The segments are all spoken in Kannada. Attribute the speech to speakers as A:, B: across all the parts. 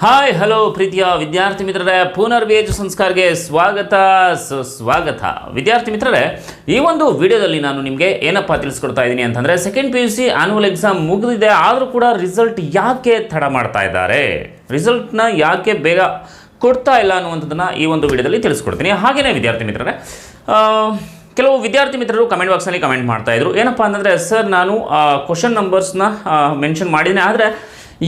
A: ಹಾಯ್ ಹಲೋ ಪ್ರೀತಿಯ ವಿದ್ಯಾರ್ಥಿ ಮಿತ್ರರೇ, ಪುನರ್ವಿ ಸಂಸ್ಕಾರಕ್ಕೆ ಸ್ವಾಗತ. ವಿದ್ಯಾರ್ಥಿ ಮಿತ್ರರೇ, ಈ ಒಂದು ವಿಡಿಯೋದಲ್ಲಿ ನಾನು ನಿಮಗೆ ಏನಪ್ಪ ತಿಳಿಸ್ಕೊಡ್ತಾ ಇದ್ದೀನಿ ಅಂತಂದರೆ, ಸೆಕೆಂಡ್ PUC ಆನ್ಯುವಲ್ ಎಕ್ಸಾಮ್ ಮುಗಿದಿದೆ, ಆದರೂ ಕೂಡ ರಿಸಲ್ಟ್ ಯಾಕೆ ತಡ ಮಾಡ್ತಾ ಇದ್ದಾರೆ, ರಿಸಲ್ಟ್ನ ಯಾಕೆ ಬೇಗ ಕೊಡ್ತಾ ಇಲ್ಲ ಅನ್ನುವಂಥದ್ದನ್ನು ಈ ಒಂದು ವಿಡಿಯೋದಲ್ಲಿ ತಿಳಿಸ್ಕೊಡ್ತೀನಿ. ಹಾಗೆಯೇ ವಿದ್ಯಾರ್ಥಿ ಮಿತ್ರರೇ, ಕೆಲವು ವಿದ್ಯಾರ್ಥಿ ಮಿತ್ರರು ಕಮೆಂಟ್ ಬಾಕ್ಸ್ನಲ್ಲಿ ಕಮೆಂಟ್ ಮಾಡ್ತಾಯಿದ್ರು. ಏನಪ್ಪ ಅಂತಂದರೆ, ಸರ್ ನಾನು ಕ್ವಶನ್ ನಂಬರ್ಸ್ನ ಮೆನ್ಷನ್ ಮಾಡಿದ್ದೀನಿ, ಆದರೆ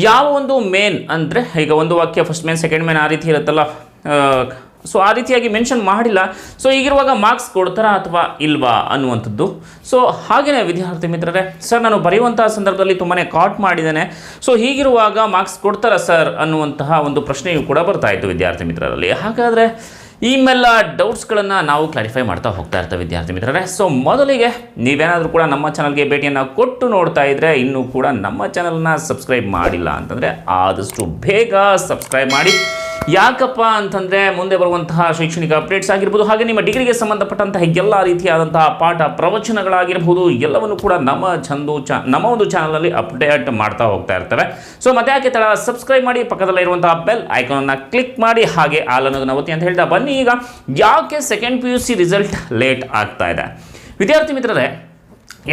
A: ಯಾವ ಒಂದು ಮೇನ್ ಅಂದರೆ ಈಗ ಒಂದು ವಾಕ್ಯ ಫಸ್ಟ್ ಮೇನ್ ಸೆಕೆಂಡ್ ಮೇನ್ ಆ ರೀತಿ ಇರುತ್ತಲ್ಲ, ಸೊ ಆ ರೀತಿಯಾಗಿ ಮೆನ್ಷನ್ ಮಾಡಿಲ್ಲ. ಸೊ ಈಗಿರುವಾಗ ಮಾರ್ಕ್ಸ್ ಕೊಡ್ತಾರಾ ಅಥವಾ ಇಲ್ವಾ ಅನ್ನುವಂಥದ್ದು. ಸೊ ಹಾಗೆಯೇ ವಿದ್ಯಾರ್ಥಿ ಮಿತ್ರರೇ, ಸರ್ ನಾನು ಬರೆಯುವಂತಹ ಸಂದರ್ಭದಲ್ಲಿ ತುಂಬಾ ಕಾಟ್ ಮಾಡಿದ್ದೇನೆ, ಸೊ ಹೀಗಿರುವಾಗ ಮಾರ್ಕ್ಸ್ ಕೊಡ್ತಾರಾ ಸರ್ ಅನ್ನುವಂತಹ ಒಂದು ಪ್ರಶ್ನೆಯೂ ಕೂಡ ಬರ್ತಾ ಇತ್ತು ವಿದ್ಯಾರ್ಥಿ ಮಿತ್ರರಲ್ಲಿ. ಹಾಗಾದರೆ ಈ ಮೇಲೆಲ್ಲ ಡೌಟ್ಸ್ಗಳನ್ನು ನಾವು ಕ್ಲಾರಿಫೈ ಮಾಡ್ತಾ ಹೋಗ್ತಾ ಇರ್ತೇವೆ ವಿದ್ಯಾರ್ಥಿ ಮಿತ್ರರೇ. ಸೊ ಮೊದಲಿಗೆ ನೀವೇನಾದರೂ ಕೂಡ ನಮ್ಮ ಚಾನಲ್ಗೆ ಭೇಟಿಯನ್ನು ಕೊಟ್ಟು ನೋಡ್ತಾ ಇದ್ದರೆ, ಇನ್ನೂ ಕೂಡ ನಮ್ಮ ಚಾನಲ್ನ ಸಬ್ಸ್ಕ್ರೈಬ್ ಮಾಡಿಲ್ಲ ಅಂತಂದರೆ ಆದಷ್ಟು ಬೇಗ ಸಬ್ಸ್ಕ್ರೈಬ್ ಮಾಡಿ. ಯಾಕಪ್ಪ ಅಂತಂದರೆ ಮುಂದೆ ಬರುವಂತಹ ಶೈಕ್ಷಣಿಕ ಅಪ್ಡೇಟ್ಸ್ ಆಗಿರ್ಬೋದು, ಹಾಗೆ ನಿಮ್ಮ ಡಿಗ್ರಿಗೆ ಸಂಬಂಧಪಟ್ಟಂತಹ ಎಲ್ಲ ರೀತಿಯಾದಂತಹ ಪಾಠ ಪ್ರವಚನಗಳಾಗಿರ್ಬೋದು, ಎಲ್ಲವನ್ನು ಕೂಡ ನಮ್ಮ ಒಂದು ಚಾನಲಲ್ಲಿ ಅಪ್ಡೇಟ್ ಮಾಡ್ತಾ ಹೋಗ್ತಾ ಇರ್ತವೆ. ಸೊ ಮತ್ತೆ ಯಾಕೆ ತಡ, ಸಬ್ಸ್ಕ್ರೈಬ್ ಮಾಡಿ, ಪಕ್ಕದಲ್ಲಿರುವಂತಹ ಬೆಲ್ ಐಕಾನನ್ನು ಕ್ಲಿಕ್ ಮಾಡಿ, ಹಾಗೆ ಆಲ್ ಅನ್ನೋದನ್ನ ಒತ್ತಿ ಅಂತ ಹೇಳ್ತಾ ಬನ್ನಿ. ಈಗ ಯಾಕೆ ಸೆಕೆಂಡ್ PUC ರಿಸಲ್ಟ್ ಲೇಟ್ ಆಗ್ತಾ ಇದೆ ವಿದ್ಯಾರ್ಥಿ ಮಿತ್ರರೇ?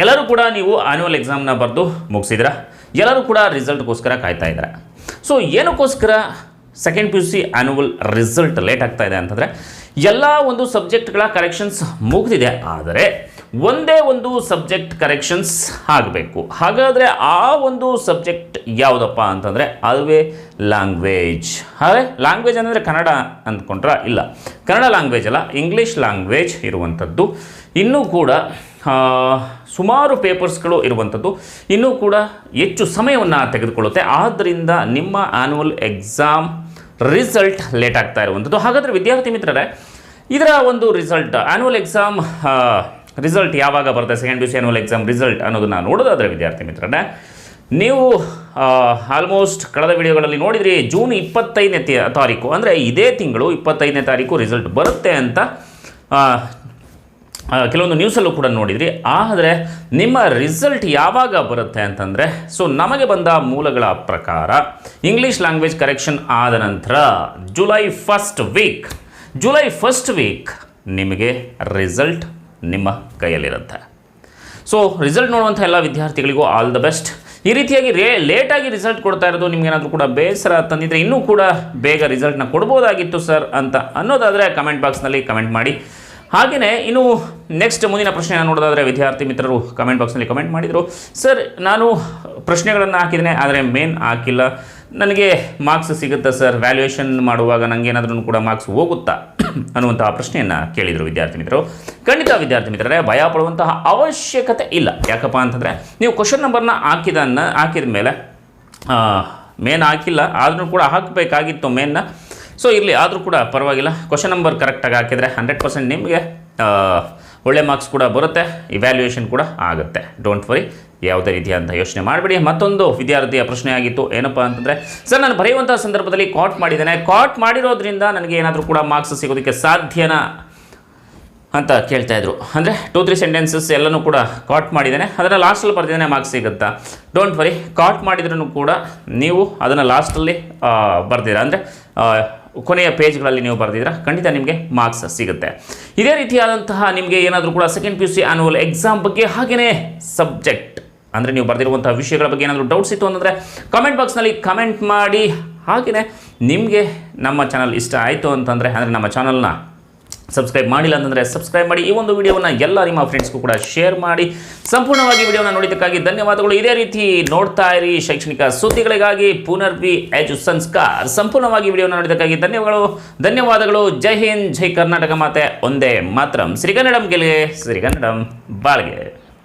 A: ಎಲ್ಲರೂ ಕೂಡ ನೀವು ಆನ್ಯುವಲ್ ಎಕ್ಸಾಮ್ನ ಬರೆದು ಮುಗಿಸಿದ್ರ, ಎಲ್ಲರೂ ಕೂಡ ರಿಸಲ್ಟ್ಗೋಸ್ಕರ ಕಾಯ್ತಾ ಇದ್ದಾರೆ. ಸೊ ಏನಕ್ಕೋಸ್ಕರ second PUC annual result late ಆಗ್ತಾ ಇದೆ ಅಂತಂದರೆ, ಎಲ್ಲ ಒಂದು ಸಬ್ಜೆಕ್ಟ್ಗಳ ಕರೆಕ್ಷನ್ಸ್ ಮುಗಿದಿದೆ, ಆದರೆ ಒಂದೇ ಒಂದು ಸಬ್ಜೆಕ್ಟ್ ಕರೆಕ್ಷನ್ಸ್ ಆಗಬೇಕು. ಹಾಗಾದರೆ ಆ ಒಂದು ಸಬ್ಜೆಕ್ಟ್ ಯಾವುದಪ್ಪ ಅಂತಂದರೆ ಅದುವೇ ಲ್ಯಾಂಗ್ವೇಜ್. ಹಾಗೆ ಲ್ಯಾಂಗ್ವೇಜ್ ಅಂದರೆ ಕನ್ನಡ ಅಂದ್ಕೊಂಡ್ರೆ ಇಲ್ಲ, ಕನ್ನಡ ಲ್ಯಾಂಗ್ವೇಜ್ ಅಲ್ಲ, ಇಂಗ್ಲೀಷ್ ಲ್ಯಾಂಗ್ವೇಜ್ ಇರುವಂಥದ್ದು. ಇನ್ನೂ ಕೂಡ ಸುಮಾರು ಪೇಪರ್ಸ್ಗಳು ಇರುವಂಥದ್ದು, ಇನ್ನೂ ಕೂಡ ಹೆಚ್ಚು ಸಮಯವನ್ನು ತೆಗೆದುಕೊಳ್ಳುತ್ತೆ. ಆದ್ದರಿಂದ ನಿಮ್ಮ ಆನ್ಯುವಲ್ ಎಕ್ಸಾಮ್ ರಿಸಲ್ಟ್ ಲೇಟ್ ಆಗ್ತಾ ಇರುವಂಥದ್ದು. ಹಾಗಾದರೆ ವಿದ್ಯಾರ್ಥಿ ಮಿತ್ರರೇ, ಇದರ ಒಂದು ರಿಸಲ್ಟ್ ಆನ್ಯುವಲ್ ಎಕ್ಸಾಮ್ ರಿಸಲ್ಟ್ ಯಾವಾಗ ಬರುತ್ತೆ, second PUC annual exam result ಅನ್ನೋದನ್ನು ನೋಡೋದಾದರೆ ವಿದ್ಯಾರ್ಥಿ ಮಿತ್ರರೇ, ನೀವು ಆಲ್ಮೋಸ್ಟ್ ಕಳೆದ ವಿಡಿಯೋಗಳಲ್ಲಿ ನೋಡಿದ್ರಿ, ಜೂನ್ 25ನೇ ತಾರೀಕು ಅಂದರೆ ಇದೇ ತಿಂಗಳು 25ನೇ ತಾರೀಕು ರಿಸಲ್ಟ್ ಬರುತ್ತೆ ಅಂತ ಕೆಲವೊಂದು ನ್ಯೂಸಲ್ಲೂ ಕೂಡ ನೋಡಿದ್ರಿ. ಆದರೆ ನಿಮ್ಮ ರಿಸಲ್ಟ್ ಯಾವಾಗ ಬರುತ್ತೆ ಅಂತಂದರೆ, ಸೊ ನಮಗೆ ಬಂದ ಮೂಲಗಳ ಪ್ರಕಾರ ಇಂಗ್ಲೀಷ್ ಲ್ಯಾಂಗ್ವೇಜ್ ಕರೆಕ್ಷನ್ ಆದ ನಂತರ ಜುಲೈ ಫಸ್ಟ್ ವೀಕ್ ನಿಮಗೆ ರಿಸಲ್ಟ್ ನಿಮ್ಮ ಕೈಯಲ್ಲಿರುತ್ತೆ. ಸೊ ರಿಸಲ್ಟ್ ನೋಡುವಂಥ ಎಲ್ಲ ವಿದ್ಯಾರ್ಥಿಗಳಿಗೂ ಆಲ್ ದ ಬೆಸ್ಟ್. ಈ ರೀತಿಯಾಗಿ ಲೇಟಾಗಿ ರಿಸಲ್ಟ್ ಕೊಡ್ತಾ ಇರೋದು ನಿಮಗೇನಾದರೂ ಕೂಡ ಬೇಸರ ತಂದಿದ್ದರೆ, ಇನ್ನೂ ಕೂಡ ಬೇಗ ರಿಸಲ್ಟ್ನ ಕೊಡ್ಬೋದಾಗಿತ್ತು ಸರ್ ಅಂತ ಅನ್ನೋದಾದರೆ ಕಮೆಂಟ್ ಬಾಕ್ಸ್ನಲ್ಲಿ ಕಮೆಂಟ್ ಮಾಡಿ. ಹಾಗೆಯೇ ಇನ್ನು ನೆಕ್ಸ್ಟ್ ಮುಂದಿನ ಪ್ರಶ್ನೆ ನೋಡೋದಾದರೆ, ವಿದ್ಯಾರ್ಥಿ ಮಿತ್ರರು ಕಮೆಂಟ್ ಬಾಕ್ಸ್ನಲ್ಲಿ ಕಮೆಂಟ್ ಮಾಡಿದರು, ಸರ್ ನಾನು ಪ್ರಶ್ನೆಗಳನ್ನು ಹಾಕಿದ್ದೇನೆ ಆದರೆ ಮೇನ್ ಹಾಕಿಲ್ಲ, ನನಗೆ ಮಾರ್ಕ್ಸ್ ಸಿಗುತ್ತಾ ಸರ್, ವ್ಯಾಲ್ಯೂಯೇಷನ್ ಮಾಡುವಾಗ ನನಗೇನಾದ್ರೂ ಕೂಡ ಮಾರ್ಕ್ಸ್ ಹೋಗುತ್ತಾ ಅನ್ನುವಂತಹ ಪ್ರಶ್ನೆಯನ್ನು ಕೇಳಿದರು ವಿದ್ಯಾರ್ಥಿ ಮಿತ್ರರು. ಖಂಡಿತ ವಿದ್ಯಾರ್ಥಿ ಮಿತ್ರರೇ, ಭಯ ಪಡುವಂತಹ ಅವಶ್ಯಕತೆ ಇಲ್ಲ. ಯಾಕಪ್ಪ ಅಂತಂದರೆ, ನೀವು ಕ್ವಶನ್ ನಂಬರ್ನ ಹಾಕಿದ ಮೇಲೆ ಮೇನ್ ಹಾಕಿಲ್ಲ, ಆದರೂ ಕೂಡ ಹಾಕಬೇಕಾಗಿತ್ತು ಮೇನ್ನ. ಸೊ ಇರಲಿ, ಆದರೂ ಕೂಡ ಪರವಾಗಿಲ್ಲ, ಕ್ವಶನ್ ನಂಬರ್ ಕರೆಕ್ಟಾಗಿ ಹಾಕಿದರೆ 100% ನಿಮಗೆ ಒಳ್ಳೆ ಮಾರ್ಕ್ಸ್ ಕೂಡ ಬರುತ್ತೆ, ಇವ್ಯಾಲ್ಯೂಯೇಷನ್ ಕೂಡ ಆಗುತ್ತೆ. ಡೋಂಟ್ ವರಿ, ಯಾವುದೇ ರೀತಿಯಾದಂಥ ಯೋಚನೆ ಮಾಡಬೇಡಿ. ಮತ್ತೊಂದು ವಿದ್ಯಾರ್ಥಿಯ ಪ್ರಶ್ನೆ ಆಗಿತ್ತು, ಏನಪ್ಪ ಅಂತಂದರೆ, ಸರ್ ನಾನು ಬರೆಯುವಂಥ ಸಂದರ್ಭದಲ್ಲಿ ಕಾಟ್ ಮಾಡಿದ್ದೇನೆ, ಕಾಟ್ ಮಾಡಿರೋದ್ರಿಂದ ನನಗೆ ಏನಾದರೂ ಕೂಡ ಮಾರ್ಕ್ಸ್ ಸಿಗೋದಕ್ಕೆ ಸಾಧ್ಯನಾ ಅಂತ ಕೇಳ್ತಾಯಿದ್ರು. ಅಂದರೆ 2-3 ಸೆಂಟೆನ್ಸಸ್ ಎಲ್ಲನೂ ಕೂಡ ಕಾಟ್ ಮಾಡಿದ್ದೇನೆ, ಅದನ್ನು ಲಾಸ್ಟಲ್ಲಿ ಬರೆದಿದ್ದೇನೆ, ಮಾರ್ಕ್ಸ್ ಸಿಗುತ್ತಾ? ಡೋಂಟ್ ವರಿ, ಕಾಟ್ ಮಾಡಿದ್ರೂ ಕೂಡ ನೀವು ಅದನ್ನು ಲಾಸ್ಟಲ್ಲಿ ಬರ್ದಿರ, ಅಂದರೆ ಕೊನೆಯ ಪೇಜ್ಗಳಲ್ಲಿ ನೀವು ಬರೆದಿದ್ರೆ ಖಂಡಿತ ನಿಮಗೆ ಮಾರ್ಕ್ಸ್ ಸಿಗುತ್ತೆ. ಇದೇ ರೀತಿಯಾದಂತಹ ನಿಮಗೆ ಏನಾದರೂ ಕೂಡ ಸೆಕೆಂಡ್ PUC ಆನ್ಯುವಲ್ ಎಕ್ಸಾಮ್ ಬಗ್ಗೆ, ಹಾಗೆಯೇ ಸಬ್ಜೆಕ್ಟ್ ಅಂದರೆ ನೀವು ಬರೆದಿರುವಂಥ ವಿಷಯಗಳ ಬಗ್ಗೆ ಏನಾದರೂ ಡೌಟ್ಸ್ ಇತ್ತು ಅಂತಂದರೆ ಕಮೆಂಟ್ ಬಾಕ್ಸ್ನಲ್ಲಿ ಕಮೆಂಟ್ ಮಾಡಿ. ಹಾಗೆಯೇ ನಿಮಗೆ ನಮ್ಮ ಚಾನಲ್ ಇಷ್ಟ ಆಯಿತು ಅಂತಂದರೆ, ಅಂದರೆ ನಮ್ಮ ಚಾನಲ್ನ ಸಬ್ಸ್ಕ್ರೈಬ್ ಮಾಡಿಲ್ಲ ಅಂತಂದರೆ ಸಬ್ಸ್ಕ್ರೈಬ್ ಮಾಡಿ. ಈ ಒಂದು ವಿಡಿಯೋವನ್ನು ಎಲ್ಲ ನಿಮ್ಮ ಫ್ರೆಂಡ್ಸ್ಗೂ ಕೂಡ ಶೇರ್ ಮಾಡಿ. ಸಂಪೂರ್ಣವಾಗಿ ವಿಡಿಯೋನ ನೋಡಿದ್ದಕ್ಕಾಗಿ ಧನ್ಯವಾದಗಳು. ಇದೇ ರೀತಿ ನೋಡ್ತಾ ಇರಿ ಶೈಕ್ಷಣಿಕ ಸುದ್ದಿಗಳಿಗಾಗಿ ಪುನರ್ವಿ ಸಂಸ್ಕಾರ್. ಸಂಪೂರ್ಣವಾಗಿ ವಿಡಿಯೋನ ನೋಡಿದ್ದಕ್ಕಾಗಿ ಧನ್ಯವಾದಗಳು. ಜೈ ಹಿಂದ್, ಜೈ ಕರ್ನಾಟಕ ಮಾತೆ, ಒಂದೇ ಮಾತರಂ. ಶ್ರೀಗನ್ನಡಂ ಗೆಲ್ಗೆ, ಶ್ರೀಗನ್ನಡಂ ಬಾಳ್ಗೆ.